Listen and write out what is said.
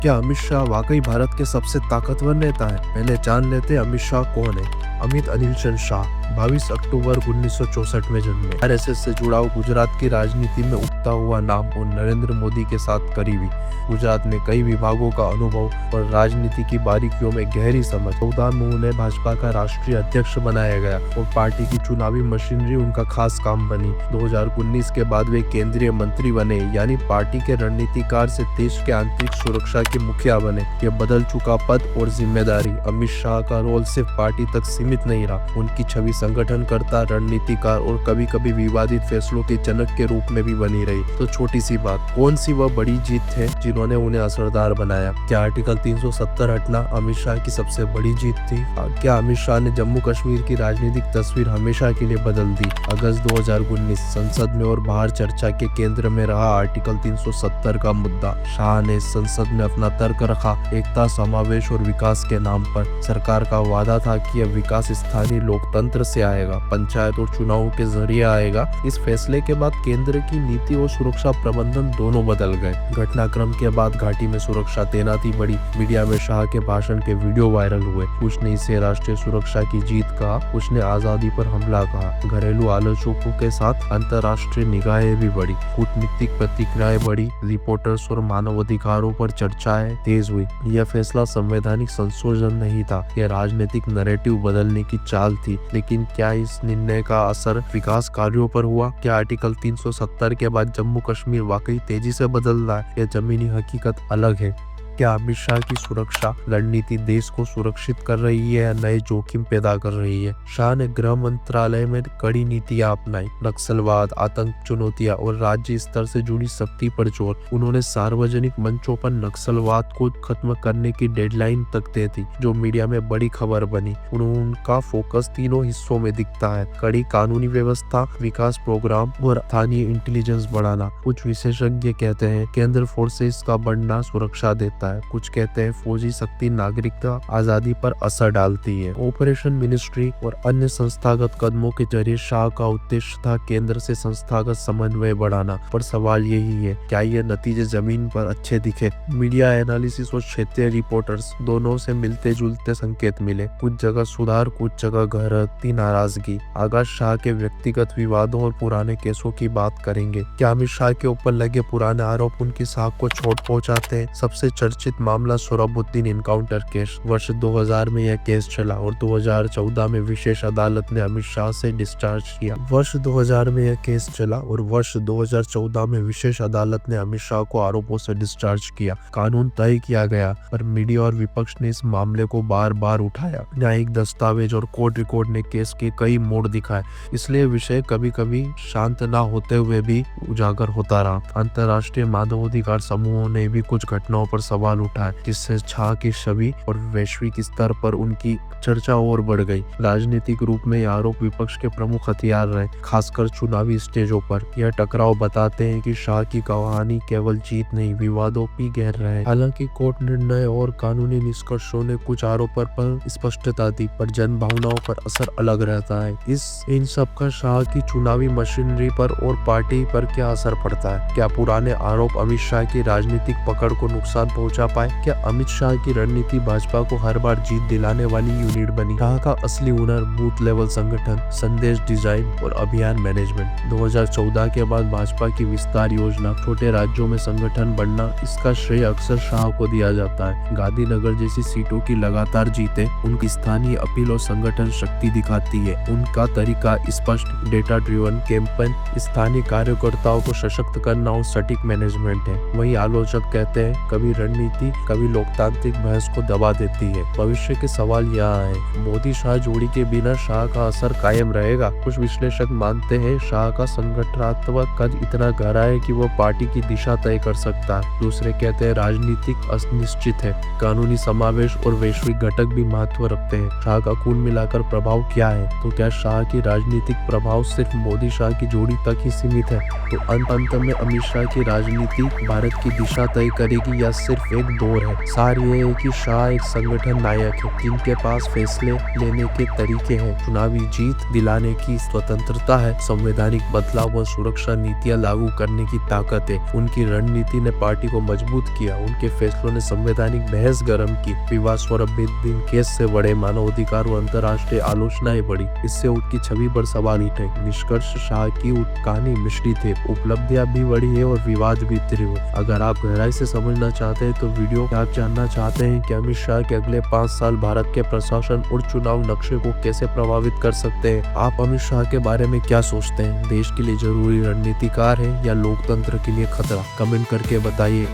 क्या अमित शाह वाकई भारत के सबसे ताकतवर नेता है? पहले जान लेते हैं अमित शाह कौन है। अमित अनिल चंद शाह 22 अक्टूबर 1964 में जन्मे। आरएसएस से जुड़ा गुजरात की राजनीति में उगता हुआ नाम और नरेंद्र मोदी के साथ करीबी। गुजरात में कई विभागों का अनुभव और राजनीति की बारीकियों में गहरी समझ। 2014 में उन्हें भाजपा का राष्ट्रीय अध्यक्ष बनाया गया और पार्टी की चुनावी मशीनरी उनका खास काम बनी। 2019 के बाद वे केंद्रीय मंत्री बने, यानी पार्टी के रणनीतिकार से देश के आंतरिक सुरक्षा के मुखिया बने। ये बदल चुका पद और जिम्मेदारी अमित शाह का रोल सिर्फ पार्टी तक सीमित नहीं रहा, उनकी छवि संगठनकर्ता, रणनीतिकार और कभी कभी विवादित फैसलों के जनक के रूप में भी बनी रही। तो छोटी सी बात, कौन सी वह बड़ी जीत है जिन्होंने उन्हें असरदार बनाया? क्या आर्टिकल 370 हटना अमित शाह की सबसे बड़ी जीत थी? क्या अमित शाह ने जम्मू कश्मीर की राजनीतिक तस्वीर हमेशा के लिए बदल दी? अगस्त 2019 संसद में और बाहर चर्चा के केंद्र में रहा आर्टिकल 370 का मुद्दा। शाह ने संसद में अपना तर्क रखा, एकता, समावेश और विकास के नाम पर। सरकार का वादा था कि यह विकास स्थानीय लोकतंत्र से आएगा, पंचायत और चुनावों के जरिए आएगा। इस फैसले के बाद केंद्र की नीति और सुरक्षा प्रबंधन दोनों बदल गए। घटनाक्रम के बाद घाटी में सुरक्षा तैनाती बढ़ी। मीडिया में शाह के भाषण के वीडियो वायरल हुए। कुछ ने इसे राष्ट्रीय सुरक्षा की जीत कहा, कुछ ने आजादी पर हमला कहा। घरेलू आलोचकों के साथ अंतर्राष्ट्रीय निगाहें भी बढ़ी। कूटनीतिक प्रतिक्रियाएं बढ़ी। रिपोर्टर्स और मानवाधिकारों पर चर्चाएं तेज हुई। यह फैसला संवैधानिक संशोधन नहीं था, यह राजनीतिक नैरेटिव बदलने की चाल थी। लेकिन क्या इस निर्णय का असर विकास कार्यों पर हुआ? क्या आर्टिकल 370 के बाद जम्मू कश्मीर वाकई तेजी से बदल रहा है? यह जमीनी हकीकत अलग है। क्या अमित शाह की सुरक्षा रणनीति देश को सुरक्षित कर रही है या नए जोखिम पैदा कर रही है? शाह ने गृह मंत्रालय में कड़ी नीतियां अपनाई, नक्सलवाद, आतंक चुनौतियां और राज्य स्तर से जुड़ी शक्ति पर जोर। उन्होंने सार्वजनिक मंचों पर नक्सलवाद को खत्म करने की डेडलाइन तक दे दी, जो मीडिया में बड़ी खबर बनी। उनका फोकस तीनों हिस्सों में दिखता है: कड़ी कानूनी व्यवस्था, विकास प्रोग्राम और स्थानीय इंटेलिजेंस बढ़ाना। कुछ विशेषज्ञ कहते हैं केंद्र फोर्सेस का बढ़ना सुरक्षा देता है, कुछ कहते हैं फौजी शक्ति नागरिकता आजादी पर असर डालती है। ऑपरेशन मिनिस्ट्री और अन्य संस्थागत कदमों के जरिए शाह का उद्देश्य था केंद्र से संस्थागत समन्वय बढ़ाना। पर सवाल यही है, क्या ये नतीजे जमीन पर अच्छे दिखे? मीडिया एनालिसिस और क्षेत्रीय रिपोर्टर्स दोनों से मिलते जुलते संकेत मिले। कुछ जगह सुधार, कुछ जगह गहरी नाराजगी। आगाज शाह के व्यक्तिगत विवादों और पुराने केसों की बात करेंगे। क्या अमित शाह के ऊपर लगे पुराने आरोप उनकी साख को चोट पहुंचाते हैं? सबसे चर्चित मामला सोहराबुद्दीन इनकाउंटर केस। वर्ष 2000 में यह केस चला और 2014 में विशेष अदालत ने अमित शाह से डिस्चार्ज किया। वर्ष 2000 में यह केस चला और वर्ष 2014 में विशेष अदालत ने अमित शाह को आरोपों से डिस्चार्ज किया। कानून तय किया गया, पर मीडिया और विपक्ष ने इस मामले को बार बार उठाया। न्यायिक दस्तावेज और कोर्ट रिकॉर्ड ने केस के कई मोड़ दिखाए, इसलिए विषय कभी कभी शांत न होते हुए भी उजागर होता रहा। अंतर्राष्ट्रीय मानवाधिकार समूहों ने भी कुछ घटनाओं पर सवाल उठाए, जिससे शाह की छवि और वैश्विक स्तर पर उनकी चर्चा और बढ़ गई। राजनीतिक रूप में आरोप विपक्ष के प्रमुख हथियार रहे, खासकर चुनावी स्टेजों पर। यह टकराव बताते हैं कि शाह की कहानी केवल जीत नहीं, विवादों भी गहर रहे। हालांकि कोर्ट निर्णय और कानूनी निष्कर्षों ने कुछ आरोपों पर स्पष्टता दी, पर जन भावनाओं पर असर अलग रहता है। इन सब का शाह की चुनावी मशीनरी पर और पार्टी पर क्या असर पड़ता है? क्या पुराने आरोप अमित शाह की राजनीतिक पकड़ को नुकसान पहुंचा पाए? क्या अमित शाह की रणनीति भाजपा को हर बार जीत दिलाने वाली यूनिट बनी? शाह का असली हुनर बूथ लेवल संगठन, संदेश डिजाइन और अभियान मैनेजमेंट। 2014 के बाद भाजपा की विस्तार योजना, छोटे राज्यों में संगठन बढ़ना, इसका श्रेय अक्सर शाह को दिया जाता है। गांधीनगर जैसी सीटों की लगातार जीते उनकी स्थानीय अपील और संगठन शक्ति दिखाती है। उनका तरीका स्पष्ट, डेटा ड्रिवन कैंपेन, स्थानीय कार्यकर्ताओं को सशक्त करना और सटीक मैनेजमेंट है। वही आलोचक कहते हैं कभी रणनीति कभी लोकतांत्रिक बहस को दबा देती है। भविष्य के सवाल यहाँ है, मोदी शाह जोड़ी के बिना शाह का असर कायम रहेगा? कुछ विश्लेषक मानते हैं शाह का संगठनात्मक कद इतना गहरा है कि वह पार्टी की दिशा तय कर सकता है। दूसरे कहते हैं राजनीतिक अनिश्चित है, कानूनी समावेश और वैश्विक घटक भी महत्व रखते हैं। शाह का कुल मिलाकर प्रभाव क्या है? तो क्या शाह की राजनीतिक प्रभाव सिर्फ मोदी शाह की जोड़ी तक ही सीमित है? तो अंत में अमित शाह की राजनीति भारत की दिशा तय करेगी या सिर्फ एक दौर है। सार ये है कि शाह एक संगठन नायक है जिनके पास फैसले लेने के तरीके हैं, चुनावी जीत दिलाने की स्वतंत्रता है, संवैधानिक बदलाव व सुरक्षा नीतियां लागू करने की ताकत है। उनकी रणनीति ने पार्टी को मजबूत किया, उनके फैसलों ने संवैधानिक बहस गर्म की, विवाद स्वरबेद्दीन केस से बड़े मानवाधिकार व अंतर्राष्ट्रीय आलोचनाएं बढ़ी। इससे उनकी छवि पर सवाल उठे। निष्कर्ष, शाह की कहानी मिश्रित है, उपलब्धियां भी बढ़ी है और विवाद भी तीव्र। अगर आप गहराई से समझना चाहते हैं तो वीडियो आप जानना चाहते हैं कि अमित शाह के अगले 5 साल भारत के प्रशासन और चुनाव नक्शे को कैसे प्रभावित कर सकते हैं। आप अमित शाह के बारे में क्या सोचते हैं? देश के लिए जरूरी रणनीतिकार है या लोकतंत्र के लिए खतरा? कमेंट करके बताइए।